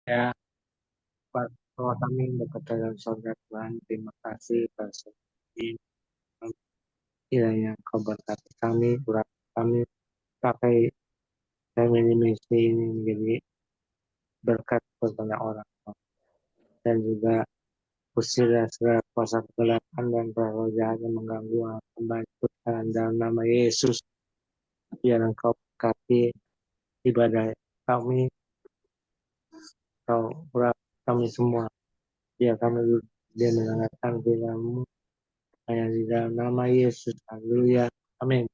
Ya, bahwa kami dapat dalam surga Tuhan, terima kasih atas ini. Kiranya Kau berkati kami, berkati kami, pakai family ministry ini menjadi berkat kepada orang, dan juga usirlah segala kuasa kegelapan dan roh jahat yang mengganggu membantu dalam nama Yesus. Biar Engkau berkati ibadah kami, Kau berkati kami semua. Biar kami dia mendengarkan firman-Mu hanya di dalam nama Yesus. Haleluya. Amin.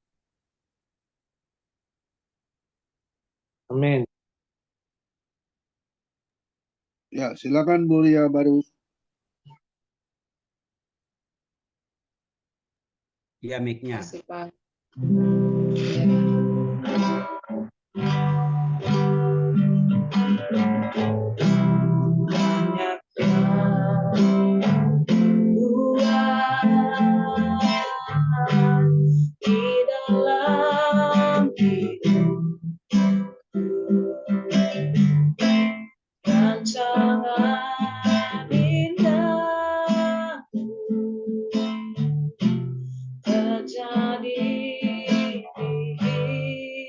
Amin. Ya, silakan Bu Lia Barus. Ya, mic-nya. Terima kasih, Pak. Di dalam rancangan indah terjadi di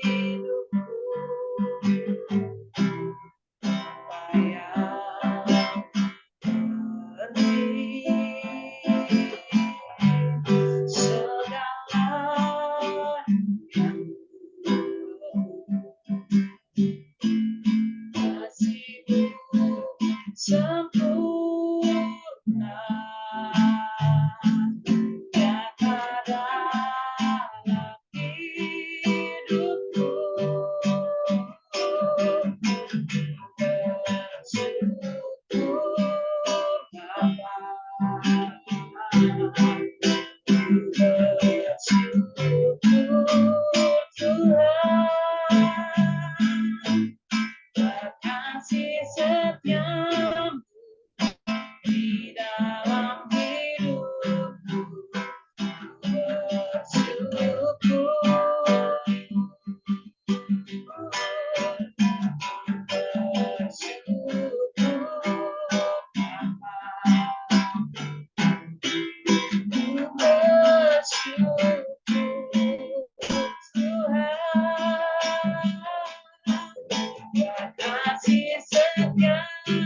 hidupku. Apa yang segala kasih-Mu sempurna nyata dalam hidupku. Bersyukur Bapa, bersyukur Tuhan, berkasih setia-Mu di dalam hidupku. Bersyukur, Tuhan, kasih setia-Mu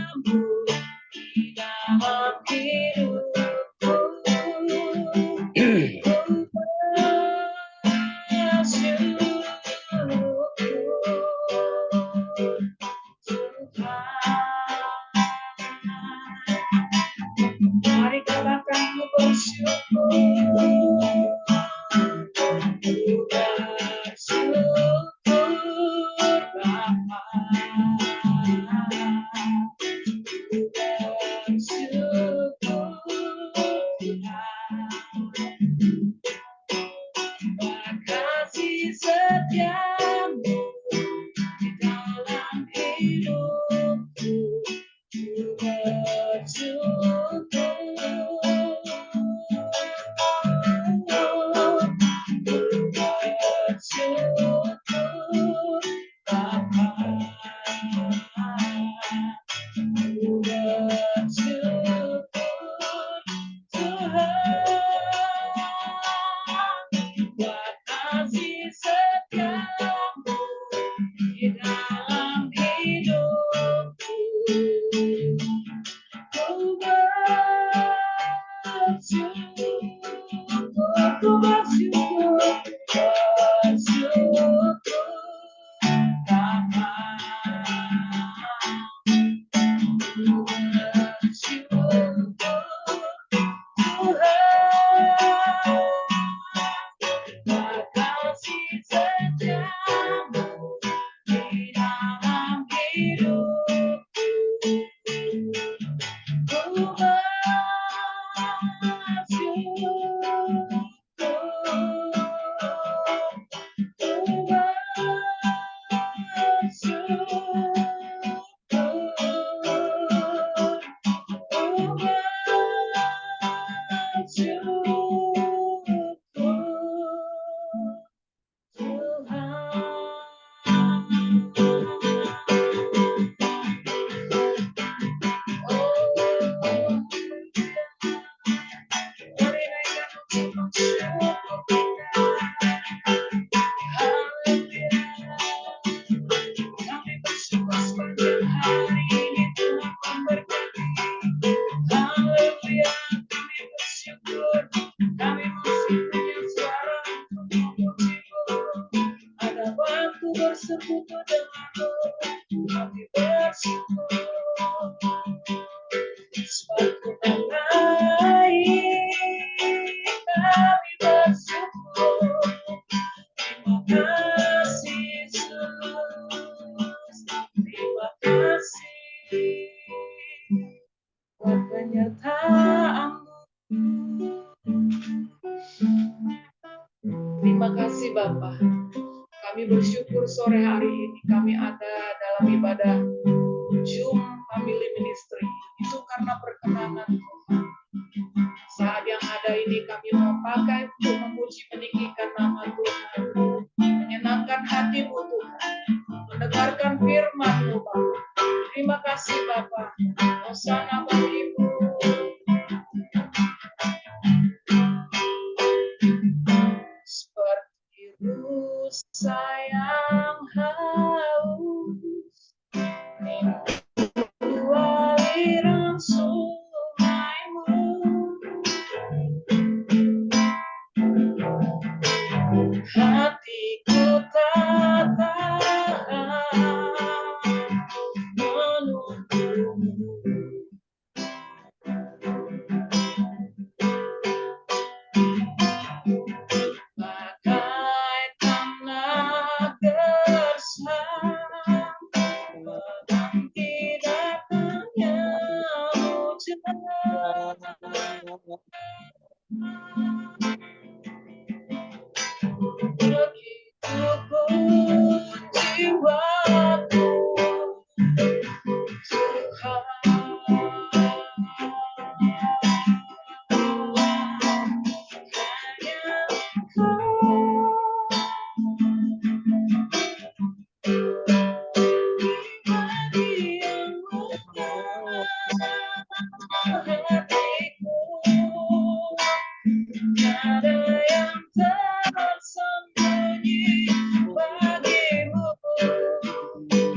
penyertaan-Mu. Terima kasih Bapa. Kami bersyukur sore hari ini kami ada dalam ibadah Zoom Family Ministry. Itu karena perkenanan Tuhan. Saat yang ada ini kami mau pakai untuk memuji meninggikan nama Tuhan. Menyenangkan hati-Mu Tuhan. Mendengarkan firman-Mu Bapa. Terima kasih Bapa. Hosana bagi-Mu. Seperti rusa yang haus, rindu aliran sungai-Mu. Hatiku tak tahan menunggu-Mu. Bagai tanah gersang menanti datangnya hujan. Begitu pun jiwaku Tuhan. Ada yang tersembunyi bagimu,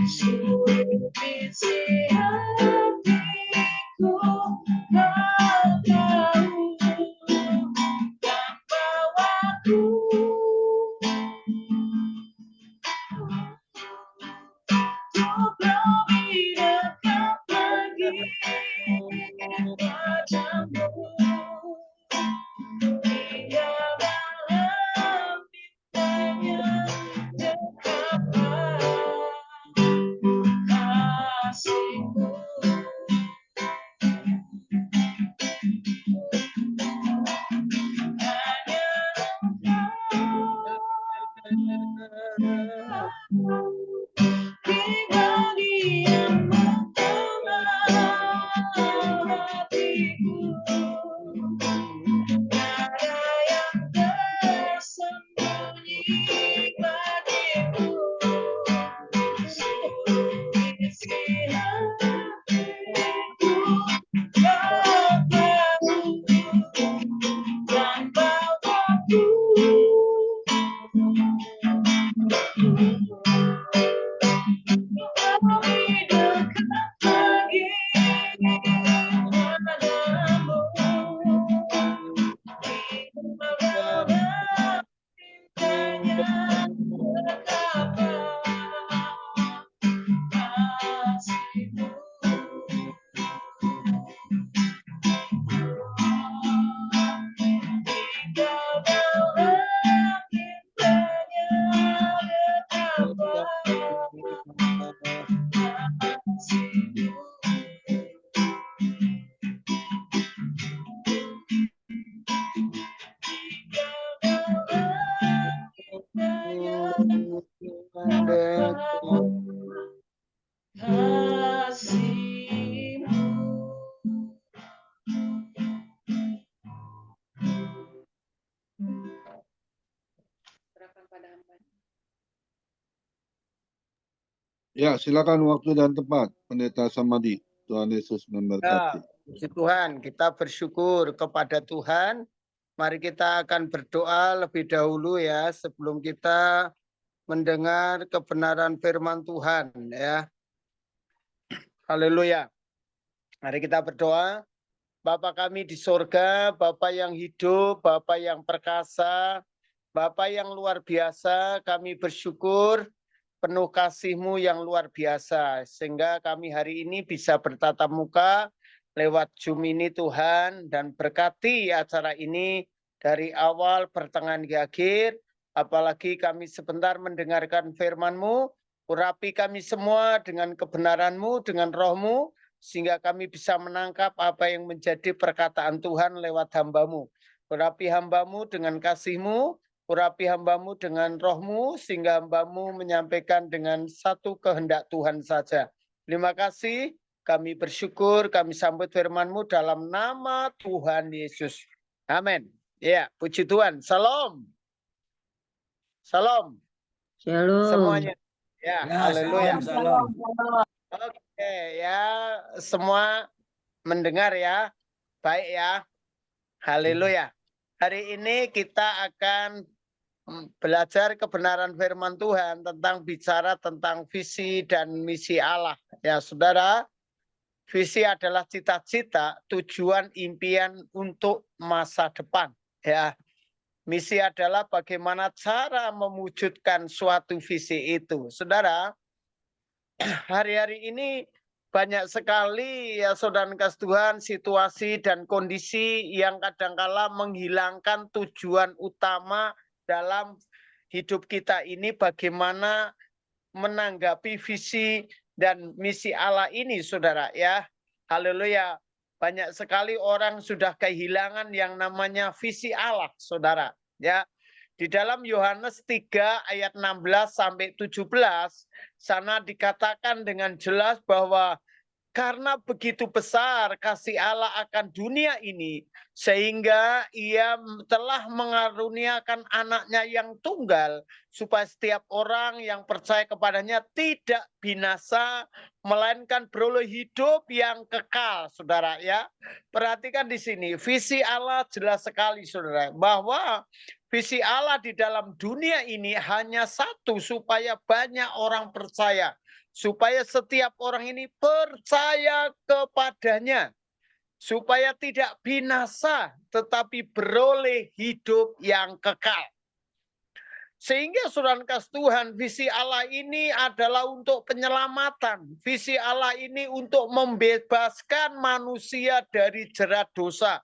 seluruh isi hatiku kau tahu, dan bawaku untuk lebih dekat lagi padamu. Hingga dalam mintanya dekatlah kasih-Mu. Hanya Engkau pribadi yang mengenal hatiku. Ada yang tersembunyi bagimu, seluruh isi hatiku kau tahu, dan bawaku lebih dekat lagi padamu. Hingga dalam mintanya dekatlah kasih-Mu. Hingga dalam mintanya dekatlah kasih-Mu. Hingga dalam mintanya dekatlah kasih-Mu. Serahkan pada hamba-Nya. Ya, silakan waktu dan tempat, Pendeta Samadi. Tuhan Yesus memberkati. Puji Tuhan, kita bersyukur kepada Tuhan. Mari kita akan berdoa lebih dahulu ya, sebelum kita mendengar kebenaran firman Tuhan ya. Haleluya. Mari kita berdoa. Bapa kami di sorga, Bapa yang hidup, Bapa yang perkasa, Bapa yang luar biasa, kami bersyukur penuh kasih-Mu yang luar biasa, sehingga kami hari ini bisa bertatap muka lewat Zoom ini Tuhan, dan berkati acara ini dari awal, pertengahan, hingga akhir, apalagi kami sebentar mendengarkan firman-Mu, urapi kami semua dengan kebenaran-Mu, dengan roh-Mu, sehingga kami bisa menangkap apa yang menjadi perkataan Tuhan lewat hamba-Mu. Urapi hamba-Mu dengan kasih-Mu, urapi hamba-Mu dengan roh-Mu, sehingga hamba-Mu menyampaikan dengan satu kehendak Tuhan saja. Terima kasih, kami bersyukur, kami sambut firman-Mu dalam nama Tuhan Yesus. Amin. Ya, puji Tuhan. Salam. Salam. Shalom. Semuanya. Ya, haleluya. Salam. Oke, ya, semua mendengar ya. Baik ya. Haleluya. Hari ini kita akan belajar kebenaran firman Tuhan tentang bicara tentang visi dan misi Allah. Ya, Saudara, visi adalah cita-cita, tujuan, impian untuk masa depan. Ya, misi adalah bagaimana cara mewujudkan suatu visi itu. Saudara, hari-hari ini banyak sekali ya saudara kasih Tuhan situasi dan kondisi yang kadangkala menghilangkan tujuan utama dalam hidup kita ini, bagaimana menanggapi visi dan misi Allah ini, saudara ya. Haleluya. Banyak sekali orang sudah kehilangan yang namanya visi Allah, saudara ya. Di dalam Yohanes 3 ayat 16 sampai 17 sana dikatakan dengan jelas bahwa karena begitu besar kasih Allah akan dunia ini, sehingga ia telah mengaruniakan anaknya yang tunggal, supaya setiap orang yang percaya kepadanya tidak binasa, melainkan beroleh hidup yang kekal, saudara ya. Perhatikan di sini, visi Allah jelas sekali, saudara, bahwa visi Allah di dalam dunia ini hanya satu, supaya banyak orang percaya. Supaya setiap orang ini percaya kepadanya. Supaya tidak binasa, tetapi beroleh hidup yang kekal. Sehingga saudara kasih Tuhan, visi Allah ini adalah untuk penyelamatan. Visi Allah ini untuk membebaskan manusia dari jerat dosa.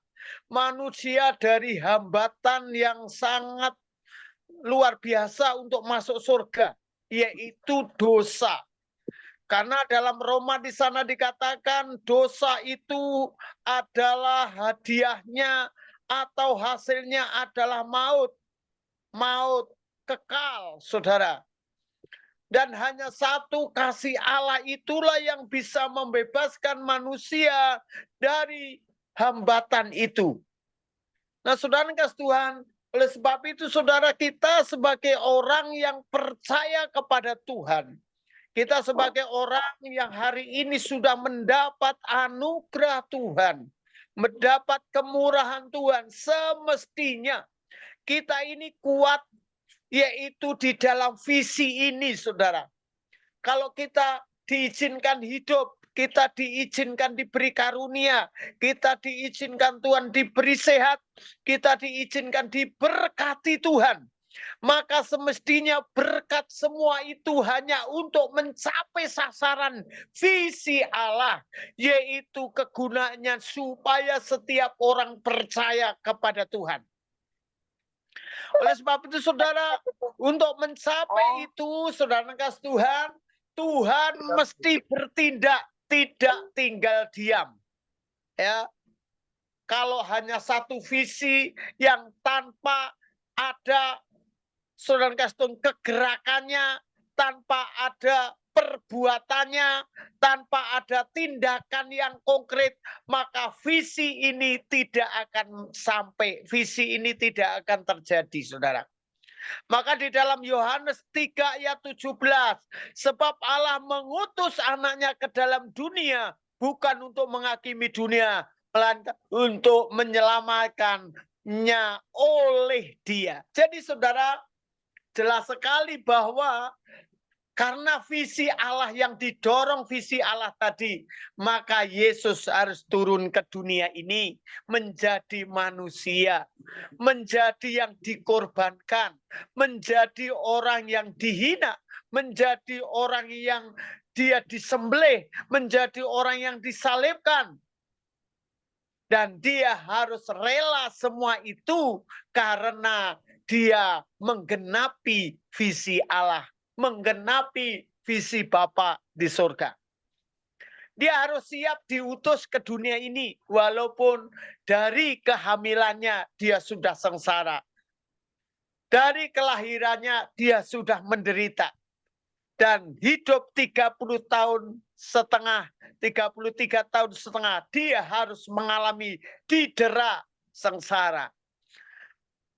Manusia dari hambatan yang sangat luar biasa untuk masuk surga, yaitu dosa. Karena dalam Roma di sana dikatakan dosa itu adalah hadiahnya atau hasilnya adalah maut. Maut kekal, saudara. Dan hanya satu kasih Allah itulah yang bisa membebaskan manusia dari hambatan itu. Nah, saudara kasih Tuhan, oleh sebab itu saudara, kita sebagai orang yang percaya kepada Tuhan, kita sebagai orang yang hari ini sudah mendapat anugerah Tuhan, mendapat kemurahan Tuhan, semestinya kita ini kuat, yaitu di dalam visi ini, saudara. Kalau kita diizinkan hidup, kita diizinkan diberi karunia, kita diizinkan Tuhan diberi sehat, kita diizinkan diberkati Tuhan, maka semestinya berkat semua itu hanya untuk mencapai sasaran visi Allah, yaitu kegunaannya supaya setiap orang percaya kepada Tuhan. Oleh sebab itu saudara, untuk mencapai itu, saudara kasih Tuhan, Tuhan mesti bertindak, tidak tinggal diam. Ya, kalau hanya satu visi yang tanpa ada saudara kasih Tuhan kegerakannya, tanpa ada perbuatannya, tanpa ada tindakan yang konkret, maka visi ini tidak akan sampai, visi ini tidak akan terjadi, saudara. Maka di dalam Yohanes 3 ayat 17, sebab Allah mengutus anaknya ke dalam dunia, bukan untuk menghakimi dunia, melainkan untuk menyelamatkannya oleh Dia. Jadi saudara, jelas sekali bahwa karena visi Allah yang didorong visi Allah tadi, maka Yesus harus turun ke dunia ini menjadi manusia, menjadi yang dikorbankan, menjadi orang yang dihina, menjadi orang yang dia disembelih, menjadi orang yang disalibkan. Dan dia harus rela semua itu karena dia menggenapi visi Allah, menggenapi visi Bapa di surga. Dia harus siap diutus ke dunia ini. Walaupun dari kehamilannya dia sudah sengsara. Dari kelahirannya dia sudah menderita. Dan hidup 30 tahun setengah, 33 tahun setengah. Dia harus mengalami didera sengsara.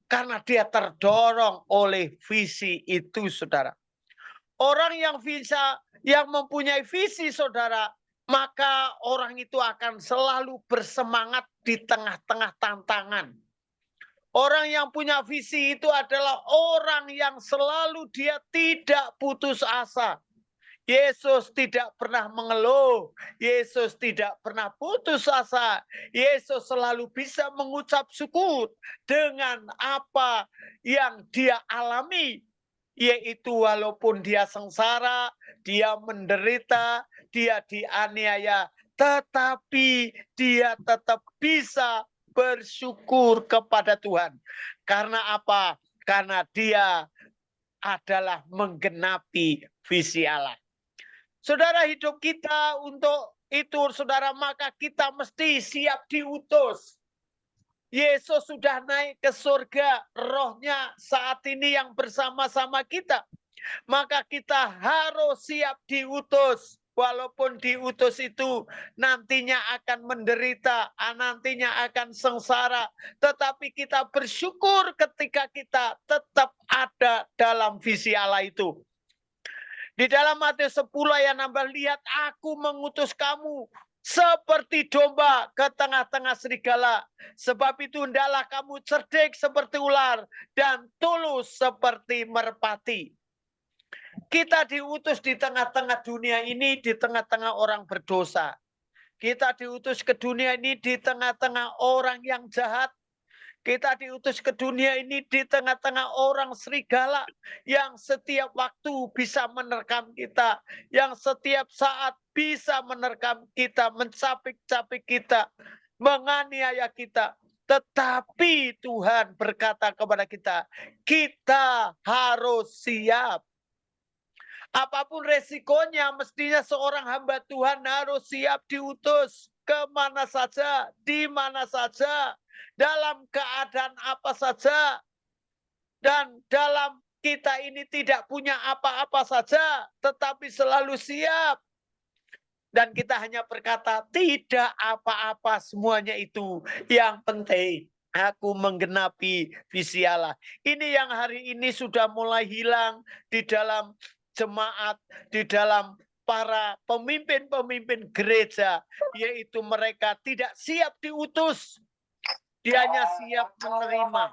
Karena dia terdorong oleh visi itu, saudara. Orang yang mempunyai visi, saudara, maka orang itu akan selalu bersemangat di tengah-tengah tantangan. Orang yang punya visi itu adalah orang yang selalu dia tidak putus asa. Yesus tidak pernah mengeluh. Yesus tidak pernah putus asa. Yesus selalu bisa mengucap syukur dengan apa yang dia alami. Yaitu walaupun dia sengsara, dia menderita, dia dianiaya, tetapi dia tetap bisa bersyukur kepada Tuhan. Karena apa? Karena dia adalah menggenapi visi Allah. Saudara, hidup kita untuk itu, saudara, maka kita mesti siap diutus. Yesus sudah naik ke surga, rohnya saat ini yang bersama-sama kita. Maka kita harus siap diutus. Walaupun diutus itu nantinya akan menderita, nantinya akan sengsara. Tetapi kita bersyukur ketika kita tetap ada dalam visi Allah itu. Di dalam Matius 10 ayat 16, lihat aku mengutus kamu seperti domba ke tengah-tengah serigala. Sebab itu hendaklah kamu cerdik seperti ular dan tulus seperti merpati. Kita diutus di tengah-tengah dunia ini, di tengah-tengah orang berdosa. Kita diutus ke dunia ini di tengah-tengah orang yang jahat. Kita diutus ke dunia ini di tengah-tengah orang serigala yang setiap waktu bisa menerkam kita, yang setiap saat bisa menerkam kita, mencapik-capik kita, menganiaya kita. Tetapi Tuhan berkata kepada kita, kita harus siap. Apapun resikonya, mestinya seorang hamba Tuhan harus siap diutus kemana saja, di mana saja, dalam keadaan apa saja. Dan dalam kita ini tidak punya apa-apa saja, tetapi selalu siap. Dan kita hanya berkata, tidak apa-apa semuanya itu. Yang penting, aku menggenapi visi Allah. Ini yang hari ini sudah mulai hilang di dalam jemaat, di dalam para pemimpin-pemimpin gereja, yaitu mereka tidak siap diutus. Dia hanya siap menerima.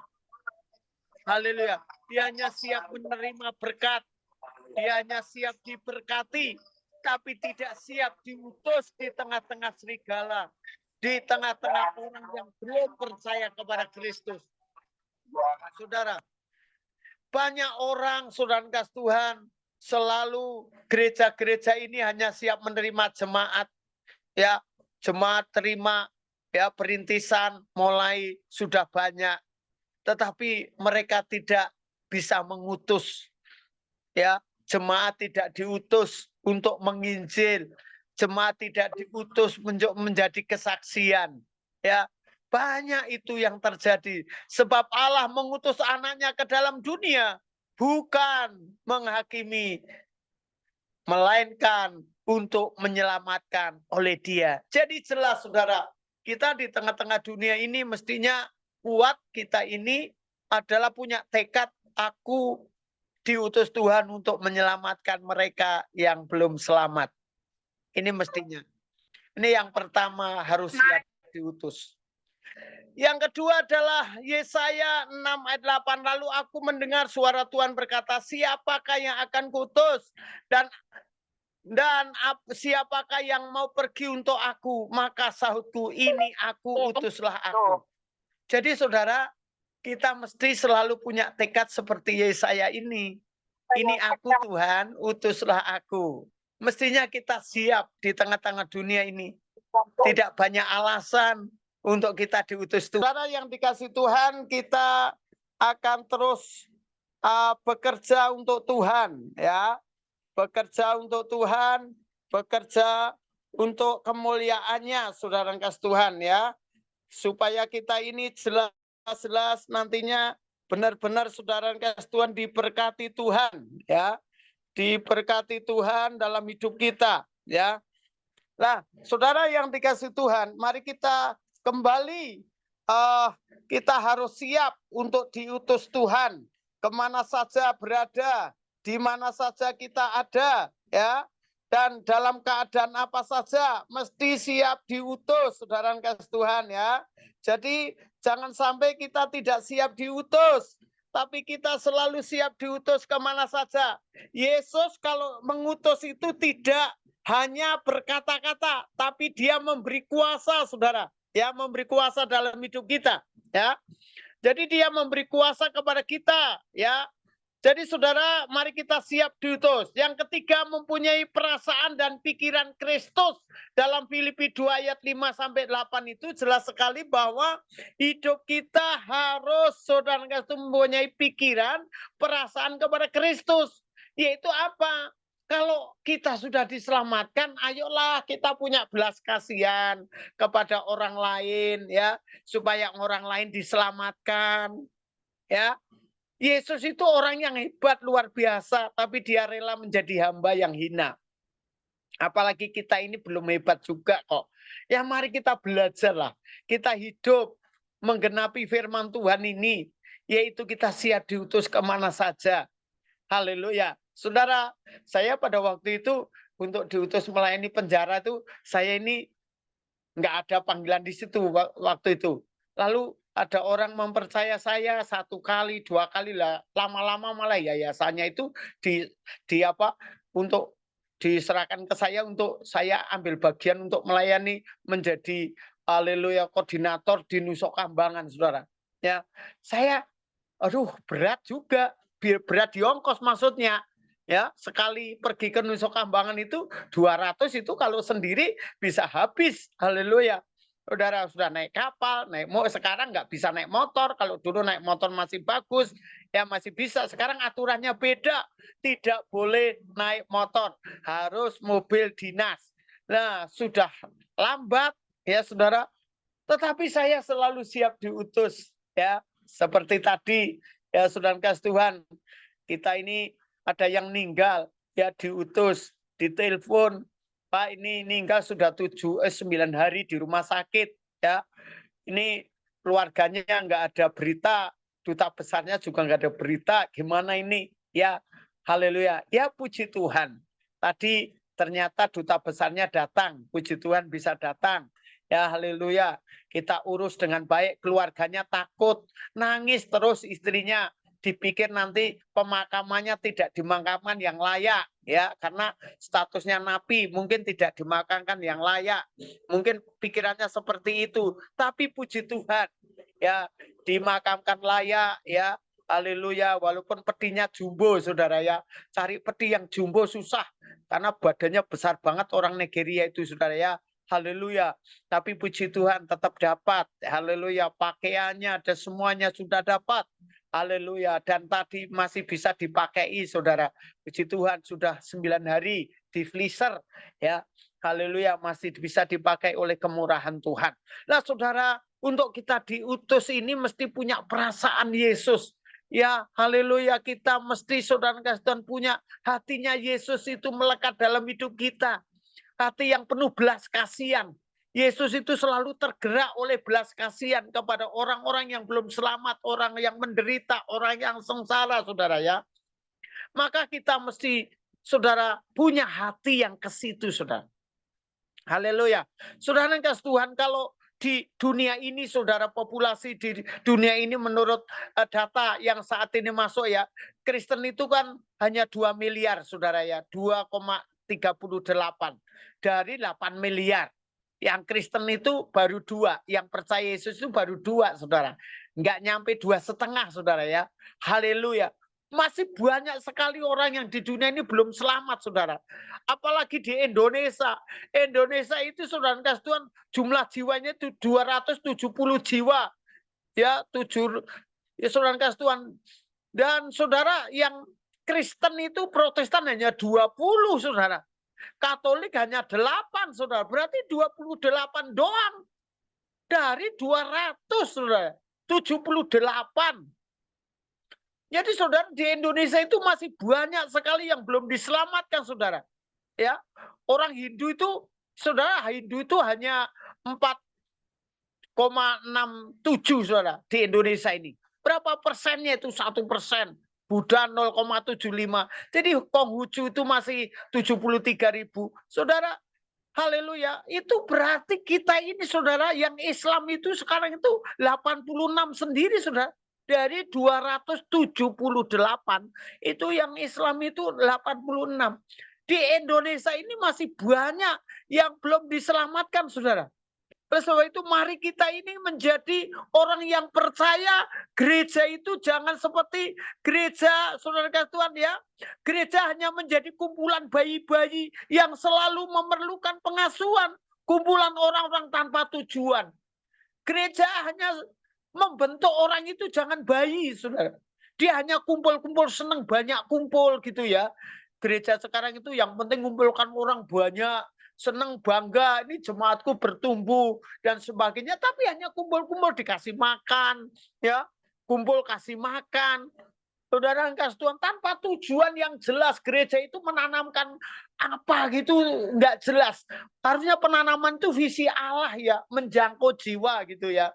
Haleluya. Dia hanya siap menerima berkat. Dia hanya siap diberkati, tapi tidak siap diutus di tengah-tengah serigala, di tengah-tengah orang yang belum percaya kepada Kristus. Saudara, banyak orang, saudara kasih Tuhan, selalu gereja-gereja ini hanya siap menerima jemaat. Ya, jemaat terima, ya, perintisan mulai sudah banyak. Tetapi mereka tidak bisa mengutus. Ya, jemaat tidak diutus untuk menginjil. Jemaat tidak diutus menjadi kesaksian. Ya, banyak itu yang terjadi. Sebab Allah mengutus anaknya ke dalam dunia. Bukan menghakimi, melainkan untuk menyelamatkan oleh Dia. Jadi jelas, saudara, kita di tengah-tengah dunia ini mestinya kuat. Kita ini adalah punya tekad, aku diutus Tuhan untuk menyelamatkan mereka yang belum selamat. Ini mestinya. Ini yang pertama, harus siap diutus. Yang kedua adalah Yesaya 6 ayat 8. Lalu aku mendengar suara Tuhan berkata, siapakah yang akan kuutus? Dan siapakah yang mau pergi untuk aku? Maka sahutku, ini aku, utuslah aku. Jadi saudara, kita mesti selalu punya tekad seperti Yesaya ini. Ini aku Tuhan, utuslah aku. Mestinya kita siap di tengah-tengah dunia ini. Tidak banyak alasan untuk kita diutus Tuhan. Saudara yang dikasih Tuhan, kita akan terus bekerja untuk Tuhan, ya. Bekerja untuk Tuhan, bekerja untuk kemuliaannya, saudara yang kasih Tuhan ya. Supaya kita ini jelas-jelas nantinya benar-benar saudara yang kasih Tuhan diberkati Tuhan ya. Diberkati Tuhan dalam hidup kita ya. Nah, saudara yang dikasih Tuhan, mari kita kembali kita harus siap untuk diutus Tuhan kemana saja berada, di mana saja kita ada ya. Dan dalam keadaan apa saja mesti siap diutus, saudara yang kasih Tuhan ya. Jadi jangan sampai kita tidak siap diutus, tapi kita selalu siap diutus kemana saja. Yesus kalau mengutus itu tidak hanya berkata-kata, tapi dia memberi kuasa, saudara. Ya, memberi kuasa dalam hidup kita. Ya, jadi dia memberi kuasa kepada kita. Ya, jadi saudara, mari kita siap diutus. Yang ketiga, mempunyai perasaan dan pikiran Kristus. Dalam Filipi 2 ayat 5-8 itu jelas sekali bahwa hidup kita harus, saudara, mempunyai pikiran, perasaan kepada Kristus. Yaitu apa? Kalau kita sudah diselamatkan, ayolah kita punya belas kasihan kepada orang lain, ya, supaya orang lain diselamatkan, ya. Yesus itu orang yang hebat, luar biasa, tapi dia rela menjadi hamba yang hina. Apalagi kita ini belum hebat juga kok. Ya mari kita belajarlah, kita hidup menggenapi firman Tuhan ini, yaitu kita siap diutus kemana saja. Haleluya. Saudara, saya pada waktu itu untuk diutus melayani penjara itu, saya ini nggak ada panggilan di situ waktu itu. Lalu ada orang mempercaya saya 1 kali, 2 kali lah, lama-lama malah yayasannya itu untuk diserahkan ke saya untuk saya ambil bagian untuk melayani menjadi haleluya koordinator di Nusa Kambangan, saudara. Ya, saya, aduh berat juga, berat di ongkos maksudnya. Ya, sekali pergi ke Nusa Kambangan itu 200 itu kalau sendiri bisa habis, haleluya. Saudara sudah naik kapal, sekarang nggak bisa naik motor. Kalau dulu naik motor masih bagus, ya masih bisa. Sekarang aturannya beda, tidak boleh naik motor, harus mobil dinas. Nah, sudah lambat, ya saudara. Tetapi saya selalu siap diutus, ya seperti tadi, ya saudara kasih Tuhan. Kita ini ada yang meninggal, ya diutus, ditelepon. Pak ini meninggal sudah 9 hari di rumah sakit ya. Ini keluarganya nggak ada berita, duta besarnya juga nggak ada berita. Gimana ini? Ya, haleluya. Ya puji Tuhan. Tadi ternyata duta besarnya datang. Puji Tuhan bisa datang. Ya haleluya. Kita urus dengan baik. Keluarganya takut, nangis terus istrinya. Dipikir nanti pemakamannya tidak dimakamkan yang layak ya, karena statusnya napi mungkin tidak dimakamkan yang layak, mungkin pikirannya seperti itu. Tapi puji Tuhan ya, dimakamkan layak ya, haleluya. Walaupun petinya jumbo, saudara ya, cari peti yang jumbo susah karena badannya besar banget orang Nigeria itu, saudara ya. Haleluya. Tapi puji Tuhan tetap dapat. Haleluya. Pakaiannya ada, semuanya sudah dapat. Haleluya. Dan tadi masih bisa dipakai, saudara. Puji Tuhan sudah 9 hari di freezer ya. Haleluya, masih bisa dipakai oleh kemurahan Tuhan. Nah, saudara, untuk kita diutus ini mesti punya perasaan Yesus. Ya, haleluya, kita mesti, saudara kasih Tuhan, punya hatinya Yesus itu melekat dalam hidup kita. Hati yang penuh belas kasihan. Yesus itu selalu tergerak oleh belas kasihan kepada orang-orang yang belum selamat, orang yang menderita, orang yang sengsara, saudara ya. Maka kita mesti, saudara, punya hati yang ke situ, saudara. Haleluya. Saudara yang kasih Tuhan, kalau di dunia ini, saudara, populasi di dunia ini menurut data yang saat ini masuk ya, Kristen itu kan hanya 2 miliar, saudara ya, 2,38 dari 8 miliar. Yang Kristen itu baru 2, yang percaya Yesus itu baru 2, saudara. Nggak nyampe 2,5, saudara ya. Haleluya. Masih banyak sekali orang yang di dunia ini belum selamat, saudara. Apalagi di Indonesia. Indonesia itu, saudara kasih Tuhan, jumlah jiwanya itu 270 jiwa. Ya, saudara kasih Tuhan. Dan saudara yang Kristen itu Protestan hanya 20, saudara. Katolik hanya 8, saudara. Berarti 28 doang. Dari 200, saudara. 78. Jadi saudara, di Indonesia itu masih banyak sekali yang belum diselamatkan, saudara. Ya, orang Hindu itu, saudara, Hindu itu hanya 4,67, saudara, di Indonesia ini. Berapa persennya itu? 1%. Buddha 0,75. Jadi Konghucu itu masih 73.000. Saudara, haleluya. Itu berarti kita ini, saudara, yang Islam itu sekarang itu 86 sendiri, saudara. Dari 278 itu yang Islam itu 86. Di Indonesia ini masih banyak yang belum diselamatkan, saudara. Oleh sebab itu mari kita ini menjadi orang yang percaya gereja itu jangan seperti gereja, saudara Tuhan ya. Gereja hanya menjadi kumpulan bayi-bayi yang selalu memerlukan pengasuhan. Kumpulan orang-orang tanpa tujuan. Gereja hanya membentuk orang itu jangan bayi, saudara. Dia hanya kumpul-kumpul, senang banyak kumpul gitu ya. Gereja sekarang itu yang penting kumpulkan orang banyak, senang bangga, ini jemaatku bertumbuh dan sebagainya, tapi hanya kumpul-kumpul dikasih makan, ya, kumpul kasih makan. Saudara kasih Tuhan tanpa tujuan yang jelas. Gereja itu menanamkan apa gitu nggak jelas. Harusnya penanaman itu visi Allah ya, menjangkau jiwa gitu ya.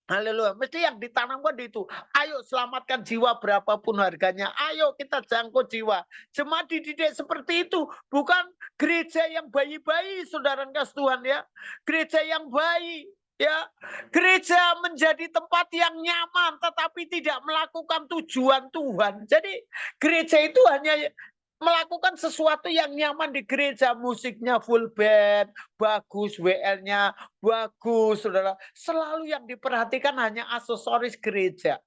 Haleluya. Mesti yang ditanamkan itu. Ayo selamatkan jiwa berapapun harganya. Ayo kita jangkau jiwa. Jemaat dididik seperti itu. Bukan gereja yang bayi-bayi, saudara kasih Tuhan ya. Gereja yang bayi. Ya, gereja menjadi tempat yang nyaman, tetapi tidak melakukan tujuan Tuhan. Jadi gereja itu hanya melakukan sesuatu yang nyaman di gereja, musiknya full band, bagus, WL-nya bagus, saudara. Selalu yang diperhatikan hanya aksesoris gereja,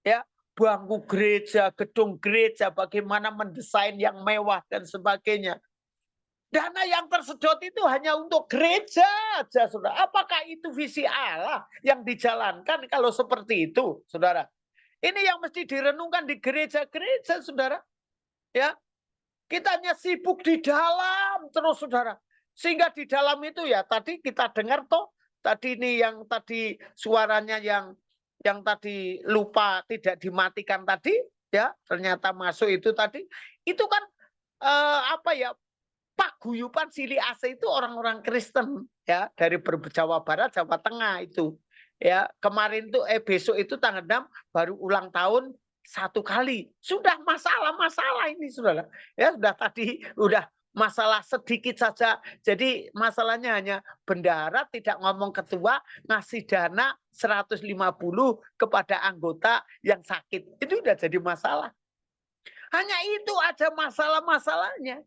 ya, bangku gereja, gedung gereja, bagaimana mendesain yang mewah dan sebagainya. Dana yang tersedot itu hanya untuk gereja aja, saudara. Apakah itu visi Allah yang dijalankan kalau seperti itu, saudara? Ini yang mesti direnungkan di gereja-gereja, saudara. Ya, kita hanya sibuk di dalam terus, saudara. Sehingga di dalam itu ya tadi kita dengar toh, tadi ini yang tadi suaranya yang tadi lupa tidak dimatikan tadi, ya ternyata masuk itu tadi. Itu kan apa ya, paguyuban Sili Ase itu orang-orang Kristen ya, dari Jawa Barat, Jawa Tengah itu. Ya, kemarin tuh besok itu tanggal 6 baru ulang tahun 1 kali. Sudah masalah-masalah ini, saudara. Ya, sudah tadi udah masalah sedikit saja. Jadi masalahnya hanya bendahara tidak ngomong ketua ngasih dana 150 kepada anggota yang sakit. Itu udah jadi masalah. Hanya itu aja masalah-masalahnya.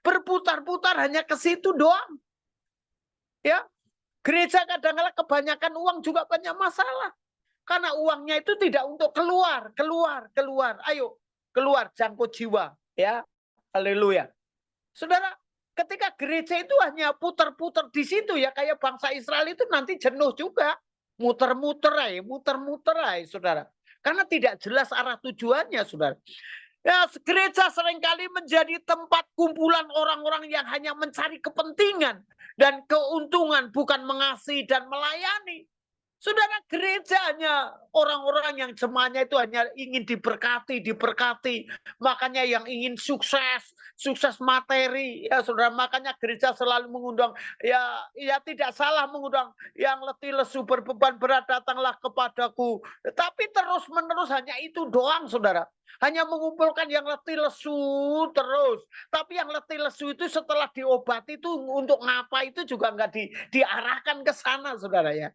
Berputar-putar hanya ke situ doang. Ya, gereja kadang-kadang kebanyakan uang juga banyak masalah. Karena uangnya itu tidak untuk keluar. Ayo, keluar, jangkau jiwa. Ya, haleluya. Saudara, ketika gereja itu hanya putar-putar di situ ya, kayak bangsa Israel itu nanti jenuh juga. Muter-muter aja, saudara. Karena tidak jelas arah tujuannya, saudara. Ya, gereja seringkali menjadi tempat kumpulan orang-orang yang hanya mencari kepentingan dan keuntungan, bukan mengasihi dan melayani. Saudara, gereja hanya orang-orang yang jemaatnya itu hanya ingin diberkati. Makanya yang ingin sukses materi. Ya, saudara, makanya gereja selalu mengundang, ya tidak salah mengundang yang letih lesu berbeban berat datanglah kepadaku. Tapi terus-menerus hanya itu doang, saudara. Hanya mengumpulkan yang letih lesu terus. Tapi yang letih lesu itu setelah diobati itu untuk ngapa itu juga nggak diarahkan ke sana, saudara ya.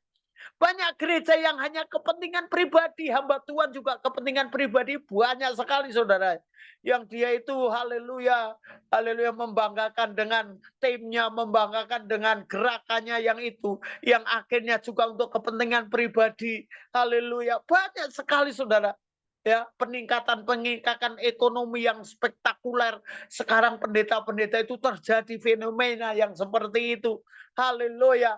Banyak gereja yang hanya kepentingan pribadi, hamba Tuhan juga kepentingan pribadi banyak sekali, saudara. Yang dia itu haleluya, membanggakan dengan timnya, membanggakan dengan gerakannya yang itu, yang akhirnya juga untuk kepentingan pribadi. Haleluya, banyak sekali, saudara. Ya, peningkatan ekonomi yang spektakuler. Sekarang pendeta-pendeta itu terjadi fenomena yang seperti itu. Haleluya.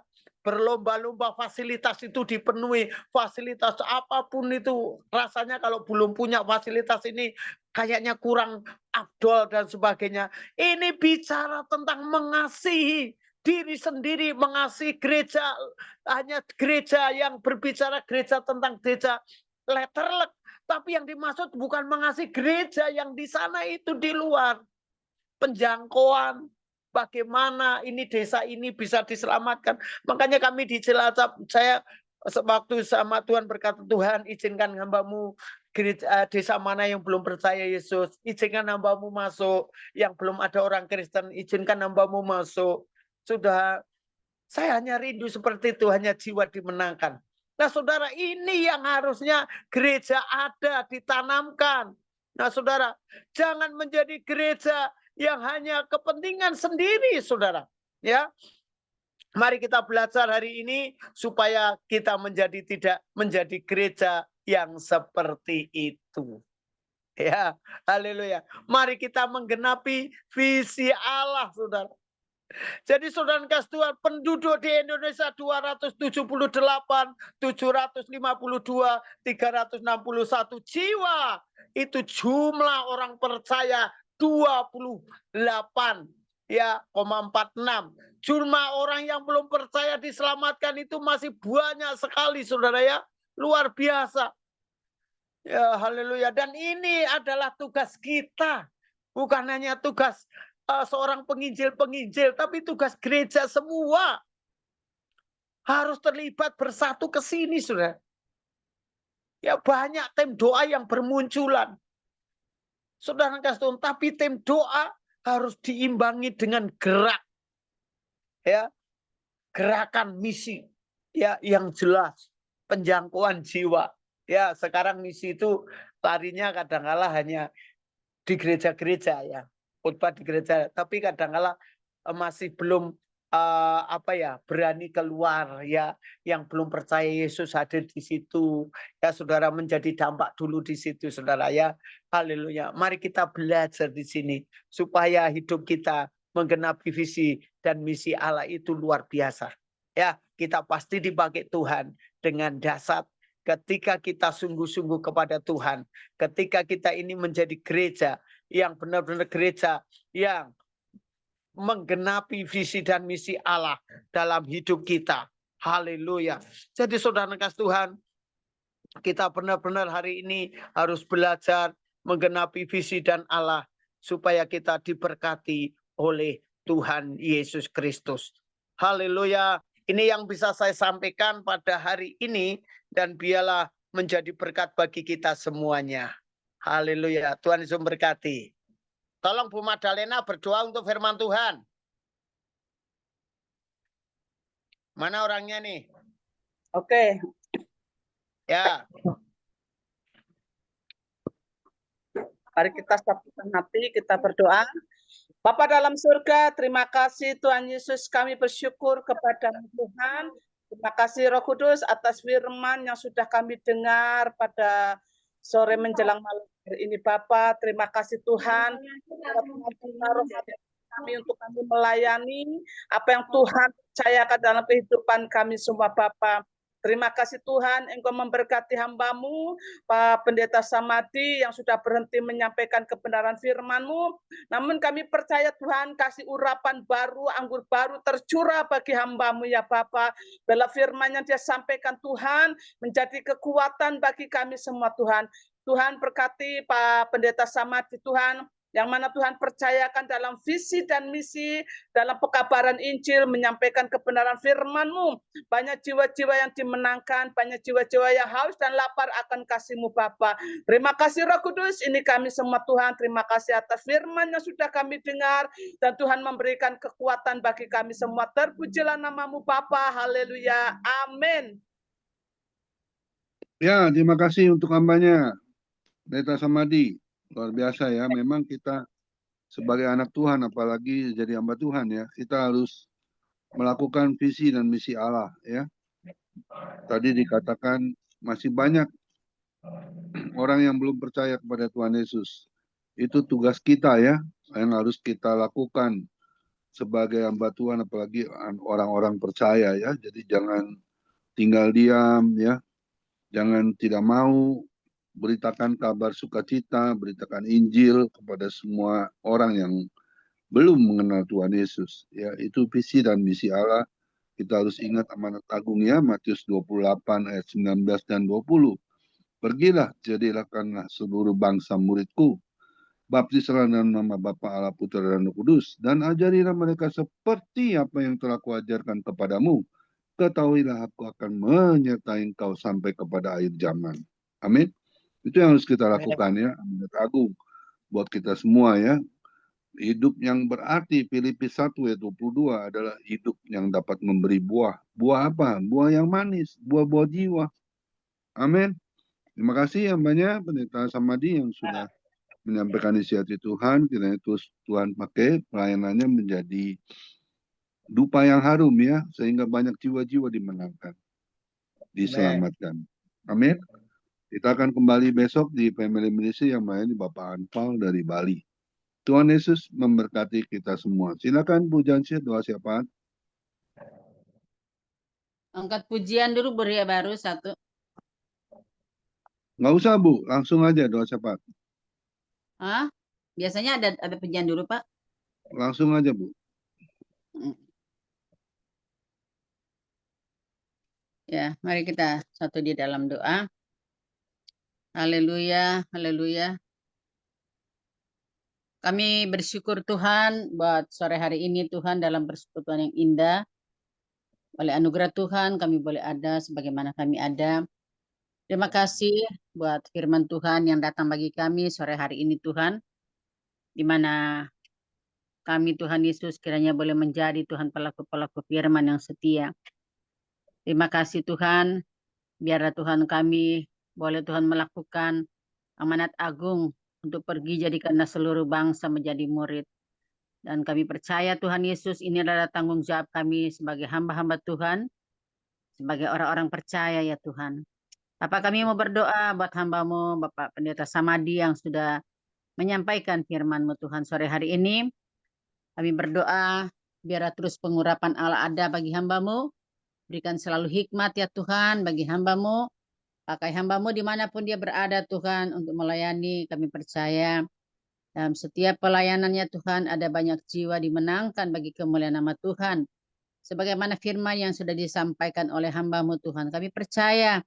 Berlomba-lomba fasilitas itu dipenuhi, fasilitas apapun itu rasanya kalau belum punya fasilitas ini kayaknya kurang afdol dan sebagainya. Ini bicara tentang mengasihi diri sendiri, mengasihi gereja. Hanya gereja yang berbicara gereja tentang gereja letterlek. Tapi yang dimaksud bukan mengasihi gereja yang di sana, itu di luar. Penjangkauan, bagaimana ini desa ini bisa diselamatkan. Makanya kami di Cilacap, saya sewaktu sama Tuhan berkata, Tuhan izinkan hambamu gereja, desa mana yang belum percaya Yesus, izinkan hambamu masuk. Yang belum ada orang Kristen, izinkan hambamu masuk. Sudah, saya hanya rindu seperti itu, hanya jiwa dimenangkan. Nah saudara, ini yang harusnya gereja ada, ditanamkan. Nah saudara, jangan menjadi gereja yang hanya kepentingan sendiri, saudara. Ya, mari kita belajar hari ini supaya kita tidak menjadi gereja yang seperti itu. Ya, haleluya. Mari kita menggenapi visi Allah, saudara. Jadi saudara kasih Tuhan, penduduk di Indonesia 278, 752, 361 jiwa. Itu jumlah orang percaya 28 ya, 46. Jumlah orang yang belum percaya diselamatkan itu masih banyak sekali, saudara ya. Luar biasa. Ya, haleluya. Dan ini adalah tugas kita. Bukan hanya tugas seorang penginjil-penginjil, tapi tugas gereja semua. Harus terlibat bersatu ke sini, saudara. Ya, banyak tim doa yang bermunculan. Saudara kasih Tuhan, tapi tim doa harus diimbangi dengan gerak. Ya, gerakan misi ya yang jelas, penjangkauan jiwa. Ya, sekarang misi itu larinya kadang-kala hanya di gereja-gereja ya, khotbah di gereja, tapi kadang-kala masih belum berani keluar ya, yang belum percaya Yesus hadir di situ. Ya, saudara menjadi dampak dulu di situ, saudara ya. Haleluya. Mari kita belajar di sini supaya hidup kita menggenapi visi dan misi Allah itu luar biasa. Ya, kita pasti dipakai Tuhan dengan dasar ketika kita sungguh-sungguh kepada Tuhan, ketika kita ini menjadi gereja yang benar-benar gereja yang menggenapi visi dan misi Allah dalam hidup kita. Haleluya. Jadi saudara kasih Tuhan, kita benar-benar hari ini harus belajar menggenapi visi dan Allah supaya kita diberkati oleh Tuhan Yesus Kristus. Haleluya. Ini yang bisa saya sampaikan pada hari ini dan biarlah menjadi berkat bagi kita semuanya. Haleluya. Tuhan Yesus memberkati. Tolong Bu Madalena berdoa untuk firman Tuhan. Mana orangnya nih? Oke. Ya. Mari kita satukan hati, kita berdoa. Bapa dalam surga, terima kasih Tuhan Yesus, kami bersyukur kepada Tuhan. Terima kasih Roh Kudus atas firman yang sudah kami dengar pada sore menjelang malam ini Bapa. Terima kasih Tuhan kami untuk kami melayani apa yang Tuhan percayakan dalam kehidupan kami semua Bapa. Terima kasih Tuhan, Engkau memberkati hamba-Mu, Pak Pendeta Samadi yang sudah berhenti menyampaikan kebenaran firman-Mu. Namun kami percaya Tuhan kasih urapan baru, anggur baru tercurah bagi hamba-Mu ya Bapa. Bila firman yang Dia sampaikan Tuhan menjadi kekuatan bagi kami semua Tuhan. Tuhan berkati Pak Pendeta Samadi Tuhan, yang mana Tuhan percayakan dalam visi dan misi, dalam pekabaran Injil, menyampaikan kebenaran firman-Mu. Banyak jiwa-jiwa yang dimenangkan, banyak jiwa-jiwa yang haus dan lapar akan kasih-Mu Bapa. Terima kasih Roh Kudus, ini kami semua Tuhan, terima kasih atas firman yang sudah kami dengar, dan Tuhan memberikan kekuatan bagi kami semua. Terpujilah nama-Mu Bapa, haleluya, amin. Ya, terima kasih untuk hambanya, Pendeta Samadi. Luar biasa ya, memang kita sebagai anak Tuhan, apalagi jadi hamba Tuhan ya, kita harus melakukan visi dan misi Allah ya. Tadi dikatakan masih banyak orang yang belum percaya kepada Tuhan Yesus. Itu tugas kita ya, yang harus kita lakukan sebagai hamba Tuhan, apalagi orang-orang percaya ya. Jadi jangan tinggal diam ya, jangan tidak mau beritakan kabar sukacita, beritakan Injil kepada semua orang yang belum mengenal Tuhan Yesus. Ya, itu visi dan misi Allah. Kita harus ingat amanat agungnya, Matius 28 ayat 19 dan 20. Pergilah, jadikanlah seluruh bangsa muridku. Baptislah dalam nama Bapa, Allah, Putra, dan Roh Kudus. Dan ajarilah mereka seperti apa yang telah kuajarkan kepadamu. Ketahuilah aku akan menyertai engkau sampai kepada akhir zaman. Amin. Itu yang harus kita lakukan ya. Amanat agung buat kita semua ya. Hidup yang berarti Filipi 1 ayat 22 adalah hidup yang dapat memberi buah. Buah apa? Buah yang manis, buah-buah jiwa. Amin. Terima kasih yang banyak Pendeta Samadi yang sudah menyampaikan isi hati Tuhan. Kiranya terus Tuhan pakai pelayanannya menjadi dupa yang harum ya, sehingga banyak jiwa-jiwa dimenangkan, diselamatkan. Amin. Kita akan kembali besok di Family Ministry yang melayani Bapak Anpal dari Bali. Tuhan Yesus memberkati kita semua. Silakan Bu Jansyah, doa syafaat. Angkat pujian dulu Beria baru satu. Nggak usah Bu, langsung aja doa syafaat. Hah? Biasanya ada pujian dulu Pak. Langsung aja Bu. Ya, mari kita satu di dalam doa. Haleluya, haleluya. Kami bersyukur Tuhan buat sore hari ini Tuhan dalam persekutuan yang indah. Oleh anugerah Tuhan kami boleh ada sebagaimana kami ada. Terima kasih buat firman Tuhan yang datang bagi kami sore hari ini Tuhan. Di mana kami Tuhan Yesus kiranya boleh menjadi Tuhan pelaku-pelaku firman yang setia. Terima kasih Tuhan. Biarlah Tuhan kami boleh Tuhan melakukan amanat agung untuk pergi jadikanlah seluruh bangsa menjadi murid. Dan kami percaya Tuhan Yesus ini adalah tanggung jawab kami sebagai hamba-hamba Tuhan, sebagai orang-orang percaya ya Tuhan. Bapak kami mau berdoa buat hamba-Mu, Bapak Pendeta Samadi yang sudah menyampaikan firman-Mu Tuhan sore hari ini. Kami berdoa biarlah terus pengurapan Allah ada bagi hamba-Mu. Berikan selalu hikmat ya Tuhan bagi hamba-Mu. Pakai hamba-Mu dimanapun dia berada Tuhan untuk melayani. Kami percaya dalam setiap pelayanannya Tuhan ada banyak jiwa dimenangkan bagi kemuliaan nama Tuhan. Sebagaimana firman yang sudah disampaikan oleh hamba-Mu Tuhan. Kami percaya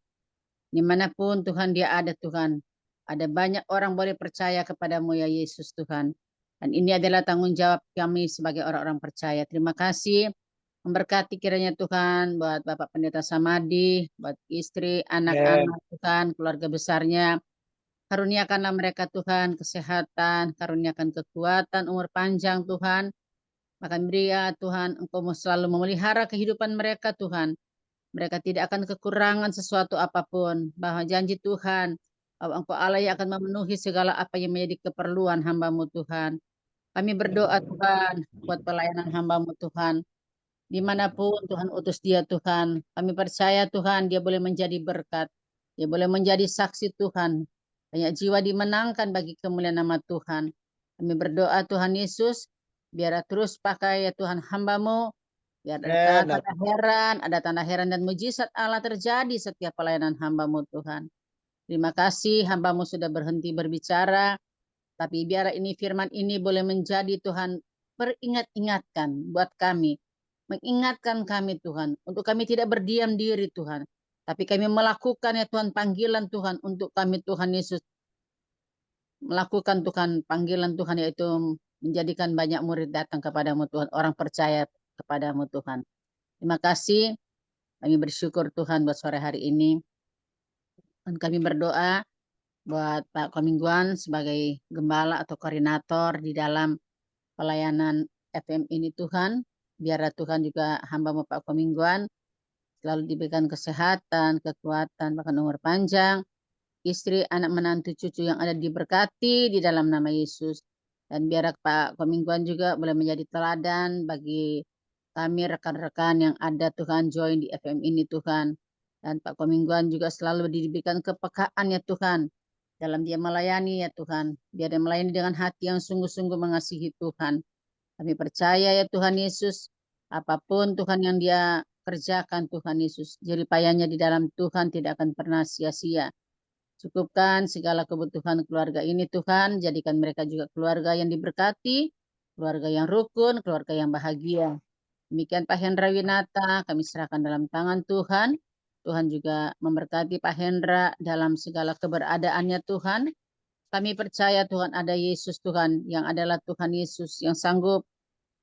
dimanapun Tuhan dia ada Tuhan. Ada banyak orang boleh percaya kepadamu ya Yesus Tuhan. Dan ini adalah tanggung jawab kami sebagai orang-orang percaya. Terima kasih. Memberkati kiranya Tuhan buat Bapak Pendeta Samadi, buat istri, anak-anak Tuhan, keluarga besarnya. Karuniakanlah mereka Tuhan kesehatan, karuniakan kekuatan, umur panjang Tuhan. Bahkan beri ya Tuhan, Engkau selalu memelihara kehidupan mereka Tuhan. Mereka tidak akan kekurangan sesuatu apapun. Bahwa janji Tuhan, bahwa Engkau Allah yang akan memenuhi segala apa yang menjadi keperluan hamba-Mu Tuhan. Kami berdoa Tuhan, buat pelayanan hamba-Mu Tuhan. Dimanapun Tuhan utus dia Tuhan. Kami percaya Tuhan dia boleh menjadi berkat. Dia boleh menjadi saksi Tuhan. Banyak jiwa dimenangkan bagi kemuliaan nama Tuhan. Kami berdoa Tuhan Yesus. Biar terus pakai ya Tuhan hamba-Mu. Biar ada tanda heran dan mujizat Allah terjadi setiap pelayanan hamba-Mu Tuhan. Terima kasih hamba-Mu sudah berhenti berbicara. Tapi biar ini firman ini boleh menjadi Tuhan peringat-ingatkan buat kami. Mengingatkan kami Tuhan, untuk kami tidak berdiam diri Tuhan, tapi kami melakukan ya Tuhan panggilan Tuhan untuk kami Tuhan Yesus. Melakukan Tuhan panggilan Tuhan yaitu menjadikan banyak murid datang kepadamu Tuhan, orang percaya kepadamu Tuhan. Terima kasih, kami bersyukur Tuhan buat sore hari ini. Dan kami berdoa buat Pak Komingguan sebagai gembala atau koordinator di dalam pelayanan FM ini Tuhan. Biarlah Tuhan juga hamba-Mu Pak Komingguan selalu diberikan kesehatan, kekuatan, bahkan umur panjang. Istri, anak menantu, cucu yang ada diberkati di dalam nama Yesus. Dan biar Pak Komingguan juga boleh menjadi teladan bagi kami rekan-rekan yang ada Tuhan join di FM ini Tuhan. Dan Pak Komingguan juga selalu diberikan kepekaan ya Tuhan. Dalam dia melayani ya Tuhan. Biar dia melayani dengan hati yang sungguh-sungguh mengasihi Tuhan. Kami percaya ya Tuhan Yesus, apapun Tuhan yang dia kerjakan Tuhan Yesus, jerih payahnya di dalam Tuhan tidak akan pernah sia-sia. Cukupkan segala kebutuhan keluarga ini Tuhan, jadikan mereka juga keluarga yang diberkati, keluarga yang rukun, keluarga yang bahagia. Demikian Pak Hendra Winata, kami serahkan dalam tangan Tuhan. Tuhan juga memberkati Pak Hendra dalam segala keberadaannya Tuhan. Kami percaya Tuhan ada Yesus Tuhan, yang adalah Tuhan Yesus yang sanggup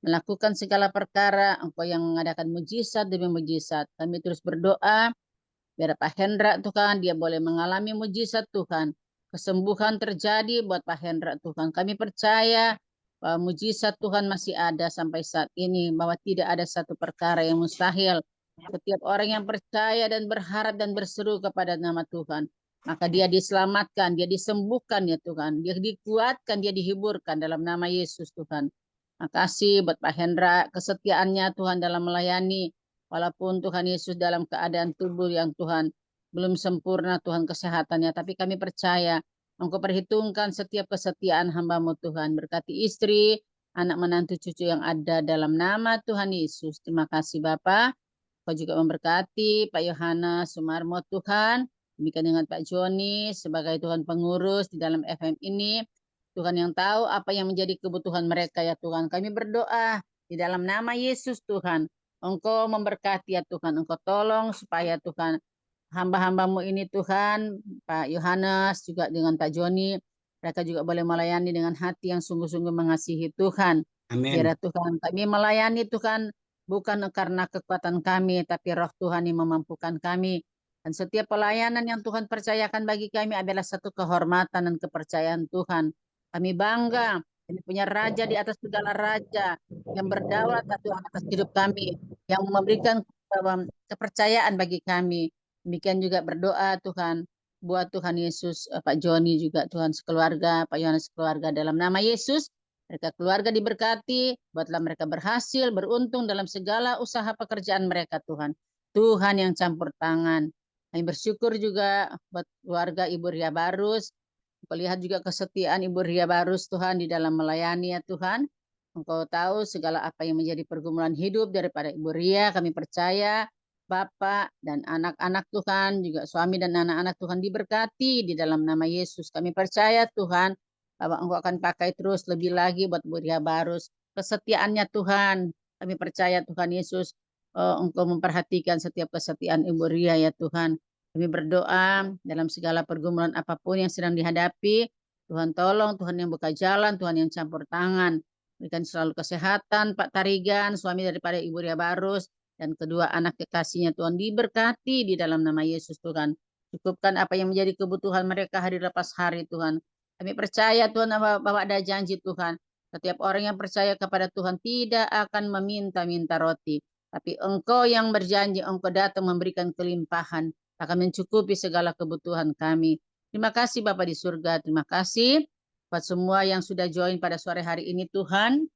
melakukan segala perkara, Engkau yang mengadakan mujizat demi mujizat. Kami terus berdoa, biar Pak Hendra Tuhan, dia boleh mengalami mujizat Tuhan. Kesembuhan terjadi buat Pak Hendra Tuhan. Kami percaya bahwa mujizat Tuhan masih ada sampai saat ini, bahwa tidak ada satu perkara yang mustahil. Setiap orang yang percaya dan berharap dan berseru kepada nama Tuhan, maka dia diselamatkan, dia disembuhkan ya Tuhan, dia dikuatkan, dia dihiburkan dalam nama Yesus Tuhan. Makasih buat Pak Hendra, kesetiaannya Tuhan dalam melayani, walaupun Tuhan Yesus dalam keadaan tubuh yang Tuhan belum sempurna Tuhan kesehatannya, tapi kami percaya Engkau perhitungkan setiap kesetiaan hamba-Mu Tuhan. Berkati istri, anak menantu cucu yang ada dalam nama Tuhan Yesus. Terima kasih Bapak. Kau juga memberkati Pak Yohanes Sumarmo Tuhan. Demikian dengan Pak Joni sebagai Tuhan pengurus di dalam FM ini. Tuhan yang tahu apa yang menjadi kebutuhan mereka ya Tuhan. Kami berdoa di dalam nama Yesus Tuhan. Engkau memberkati ya Tuhan. Engkau tolong supaya Tuhan hamba-hambamu ini Tuhan, Pak Yohanes juga dengan Pak Joni, mereka juga boleh melayani dengan hati yang sungguh-sungguh mengasihi Tuhan. Amin. Biar Tuhan kami melayani Tuhan bukan karena kekuatan kami, tapi roh Tuhan yang memampukan kami. Dan setiap pelayanan yang Tuhan percayakan bagi kami adalah satu kehormatan dan kepercayaan Tuhan. Kami bangga, kami punya raja di atas segala raja yang berdaulat atas hidup kami, yang memberikan kepercayaan bagi kami. Demikian juga berdoa Tuhan buat Tuhan Yesus, Pak Joni juga Tuhan sekeluarga, Pak Yohanes sekeluarga dalam nama Yesus. Mereka keluarga diberkati, buatlah mereka berhasil, beruntung dalam segala usaha pekerjaan mereka Tuhan. Tuhan yang campur tangan. Kami bersyukur juga buat keluarga Ibu Ria Barus. Engkau lihat juga kesetiaan Ibu Ria Barus Tuhan di dalam melayani ya Tuhan. Engkau tahu segala apa yang menjadi pergumulan hidup daripada Ibu Ria. Kami percaya Bapak dan anak-anak Tuhan, juga suami dan anak-anak Tuhan diberkati di dalam nama Yesus. Kami percaya Tuhan, bahwa Engkau akan pakai terus lebih lagi buat Bu Ria Barus. Kesetiaannya Tuhan, kami percaya Tuhan Yesus, Engkau memperhatikan setiap kesetiaan Ibu Ria ya Tuhan. Kami berdoa dalam segala pergumulan apapun yang sedang dihadapi, Tuhan tolong, Tuhan yang buka jalan, Tuhan yang campur tangan. Berikan selalu kesehatan Pak Tarigan, suami daripada Ibu Ria Barus, dan kedua anak kekasihnya Tuhan diberkati di dalam nama Yesus Tuhan. Cukupkan apa yang menjadi kebutuhan mereka hari lepas hari Tuhan. Kami percaya Tuhan bahwa ada janji Tuhan. Setiap orang yang percaya kepada Tuhan tidak akan meminta-minta roti. Tapi Engkau yang berjanji, Engkau datang memberikan kelimpahan. Akan mencukupi segala kebutuhan kami. Terima kasih Bapak di surga. Terima kasih buat semua yang sudah join pada sore hari ini Tuhan.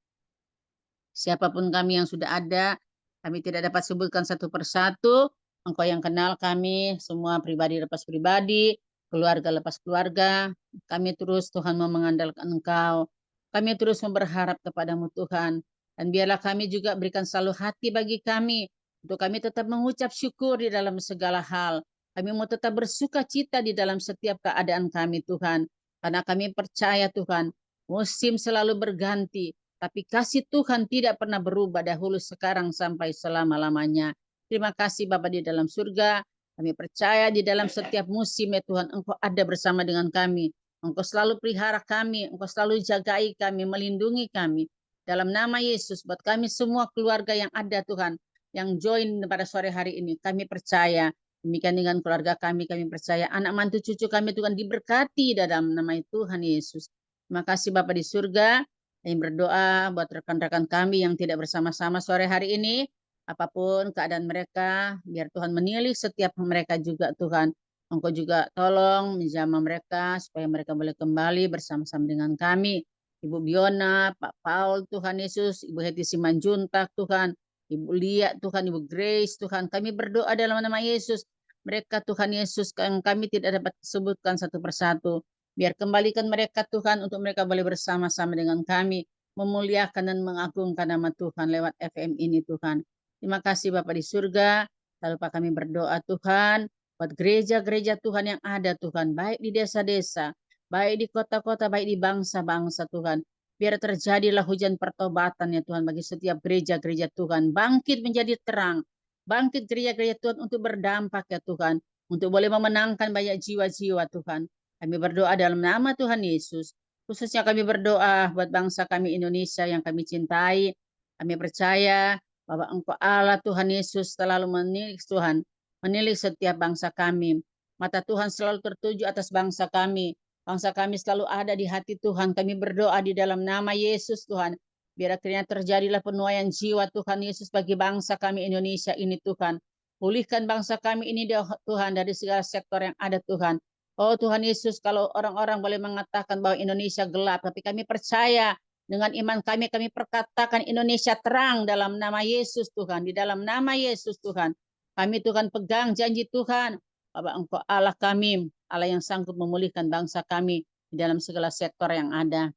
Siapapun kami yang sudah ada, kami tidak dapat sebutkan satu persatu. Engkau yang kenal kami, semua pribadi lepas pribadi, keluarga lepas keluarga. Kami terus Tuhan mau mengandalkan Engkau. Kami terus berharap kepadamu Tuhan. Dan biarlah kami juga berikan selalu hati bagi kami. Untuk kami tetap mengucap syukur di dalam segala hal. Kami mau tetap bersuka cita di dalam setiap keadaan kami Tuhan. Karena kami percaya Tuhan, musim selalu berganti. Tapi kasih Tuhan tidak pernah berubah dahulu, sekarang, sampai selama-lamanya. Terima kasih Bapa di dalam surga. Kami percaya di dalam setiap musim ya Tuhan, Engkau ada bersama dengan kami. Engkau selalu pelihara kami, Engkau selalu jagai kami, melindungi kami. Dalam nama Yesus, buat kami semua keluarga yang ada Tuhan, yang join pada sore hari ini, kami percaya. Demikian dengan keluarga kami percaya. Anak mantu cucu kami Tuhan diberkati dalam nama Tuhan Yesus. Terima kasih Bapa di surga. Kami berdoa buat rekan-rekan kami yang tidak bersama-sama sore hari ini. Apapun keadaan mereka, biar Tuhan menilik setiap mereka juga Tuhan. Engkau juga tolong menjamah mereka supaya mereka boleh kembali bersama-sama dengan kami. Ibu Biona, Pak Paul, Tuhan Yesus, Ibu Heti Simanjuntak, Tuhan, Ibu Lia, Tuhan, Ibu Grace, Tuhan. Kami berdoa dalam nama Yesus. Mereka Tuhan Yesus yang kami tidak dapat sebutkan satu persatu. Biar kembalikan mereka Tuhan untuk mereka boleh bersama-sama dengan kami memuliakan dan mengagungkan nama Tuhan lewat FM ini Tuhan. Terima kasih Bapak di surga. Lalu Pak kami berdoa Tuhan buat gereja-gereja Tuhan yang ada Tuhan, baik di desa-desa, baik di kota-kota, baik di bangsa-bangsa Tuhan. Biar terjadilah hujan pertobatan ya Tuhan bagi setiap gereja-gereja Tuhan. Bangkit menjadi terang. Bangkit gereja-gereja Tuhan untuk berdampak ya Tuhan. Untuk boleh memenangkan banyak jiwa-jiwa Tuhan. Kami berdoa dalam nama Tuhan Yesus. Khususnya kami berdoa buat bangsa kami Indonesia yang kami cintai. Kami percaya bahwa Engkau Allah Tuhan Yesus selalu menilik Tuhan. Menilik setiap bangsa kami. Mata Tuhan selalu tertuju atas bangsa kami. Bangsa kami selalu ada di hati Tuhan. Kami berdoa di dalam nama Yesus Tuhan. Biar akhirnya terjadilah penuaian jiwa Tuhan Yesus bagi bangsa kami Indonesia ini Tuhan. Pulihkan bangsa kami ini Tuhan dari segala sektor yang ada Tuhan. Oh Tuhan Yesus, kalau orang-orang boleh mengatakan bahwa Indonesia gelap, tapi kami percaya dengan iman kami perkatakan Indonesia terang dalam nama Yesus Tuhan. Di dalam nama Yesus Tuhan. Kami Tuhan pegang janji Tuhan. Bahwa Engkau Allah kami, Allah yang sanggup memulihkan bangsa kami di dalam segala sektor yang ada.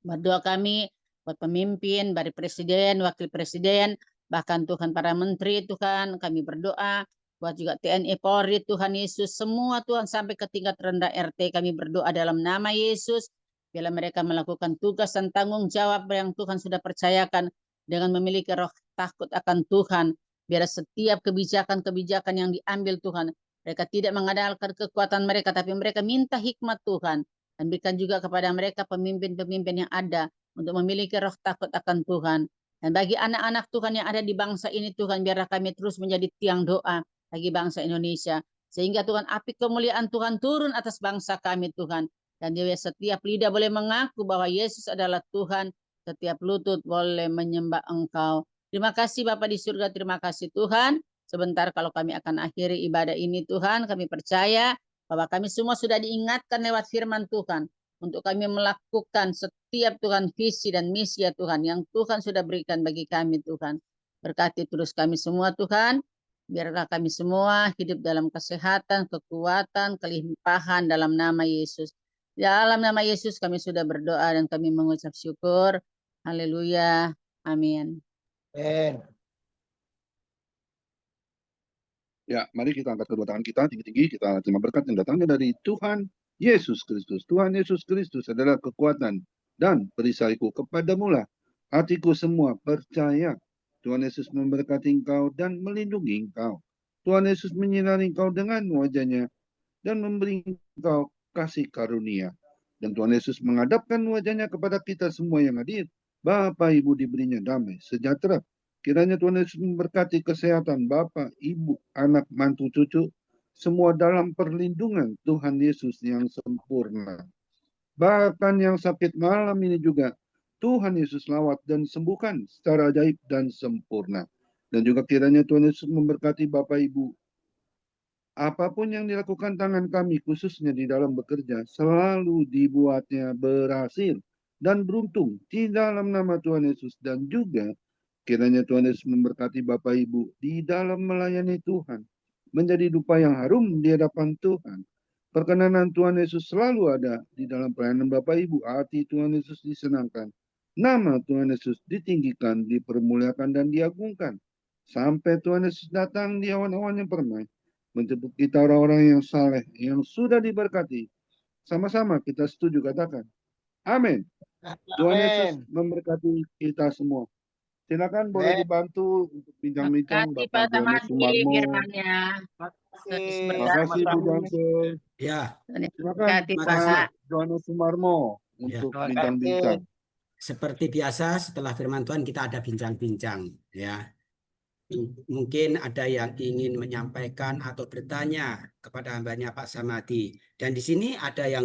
Berdoa kami buat pemimpin, dari presiden, wakil presiden, bahkan Tuhan para menteri Tuhan, kami berdoa buat juga TNI Polri Tuhan Yesus, semua Tuhan sampai ke tingkat rendah RT kami berdoa dalam nama Yesus, bila mereka melakukan tugas dan tanggung jawab yang Tuhan sudah percayakan dengan memiliki roh takut akan Tuhan, biar setiap kebijakan-kebijakan yang diambil Tuhan, mereka tidak mengandalkan kekuatan mereka, tapi mereka minta hikmat Tuhan, dan berikan juga kepada mereka pemimpin-pemimpin yang ada untuk memiliki roh takut akan Tuhan. Dan bagi anak-anak Tuhan yang ada di bangsa ini Tuhan, biarlah kami terus menjadi tiang doa bagi bangsa Indonesia. Sehingga Tuhan api kemuliaan Tuhan turun atas bangsa kami Tuhan. Dan setiap lidah boleh mengaku bahwa Yesus adalah Tuhan. Setiap lutut boleh menyembah Engkau. Terima kasih Bapa di surga, terima kasih Tuhan. Sebentar kalau kami akan akhiri ibadah ini Tuhan, kami percaya bahwa kami semua sudah diingatkan lewat firman Tuhan. Untuk kami melakukan setiap Tuhan visi dan misi ya Tuhan yang Tuhan sudah berikan bagi kami Tuhan. Berkati terus kami semua Tuhan. Biarlah kami semua hidup dalam kesehatan, kekuatan, kelimpahan dalam nama Yesus. Dalam nama Yesus kami sudah berdoa dan kami mengucap syukur. Haleluya. Amin. Amin. Ya, mari kita angkat kedua tangan kita tinggi-tinggi, kita terima berkat yang datangnya dari Tuhan Yesus Kristus. Tuhan Yesus Kristus adalah kekuatan dan perisaiku kepadamulah. Hatiku semua percaya. Tuhan Yesus memberkati engkau dan melindungi engkau. Tuhan Yesus menyinari engkau dengan wajahnya dan memberi engkau kasih karunia. Dan Tuhan Yesus menghadapkan wajahnya kepada kita semua yang hadir. Bapak Ibu diberinya damai sejahtera. Kiranya Tuhan Yesus memberkati kesehatan Bapak, Ibu, anak, mantu, cucu, semua dalam perlindungan Tuhan Yesus yang sempurna. Bahkan yang sakit malam ini juga, Tuhan Yesus lawat dan sembuhkan secara ajaib dan sempurna. Dan juga kiranya Tuhan Yesus memberkati Bapak, Ibu. Apapun yang dilakukan tangan kami, khususnya di dalam bekerja, selalu dibuatnya berhasil dan beruntung di dalam nama Tuhan Yesus. Dan juga kiranya Tuhan Yesus memberkati Bapak Ibu di dalam melayani Tuhan. Menjadi dupa yang harum di hadapan Tuhan. Perkenanan Tuhan Yesus selalu ada di dalam pelayanan Bapak Ibu. Hati Tuhan Yesus disenangkan. Nama Tuhan Yesus ditinggikan, dipermuliakan, dan diagungkan. Sampai Tuhan Yesus datang di awan-awan yang permai. Menjemput kita orang-orang yang saleh, yang sudah diberkati. Sama-sama kita setuju katakan. Amin. Tuhan Yesus memberkati kita semua. Silakan boleh dibantu untuk bincang-bincang Terima kasih Bapak Pak Johannes Samadi Sumarmo. firmannya. Terima kasih Bu Jansen. Ya, Silakan Terima kasih. Pak Johannes Sumarmo untuk Ya. bincang-bincang. Seperti biasa setelah firman Tuhan kita ada bincang-bincang ya. Mungkin ada yang ingin menyampaikan atau bertanya kepada hambanya Pak Samadi. Dan di sini ada yang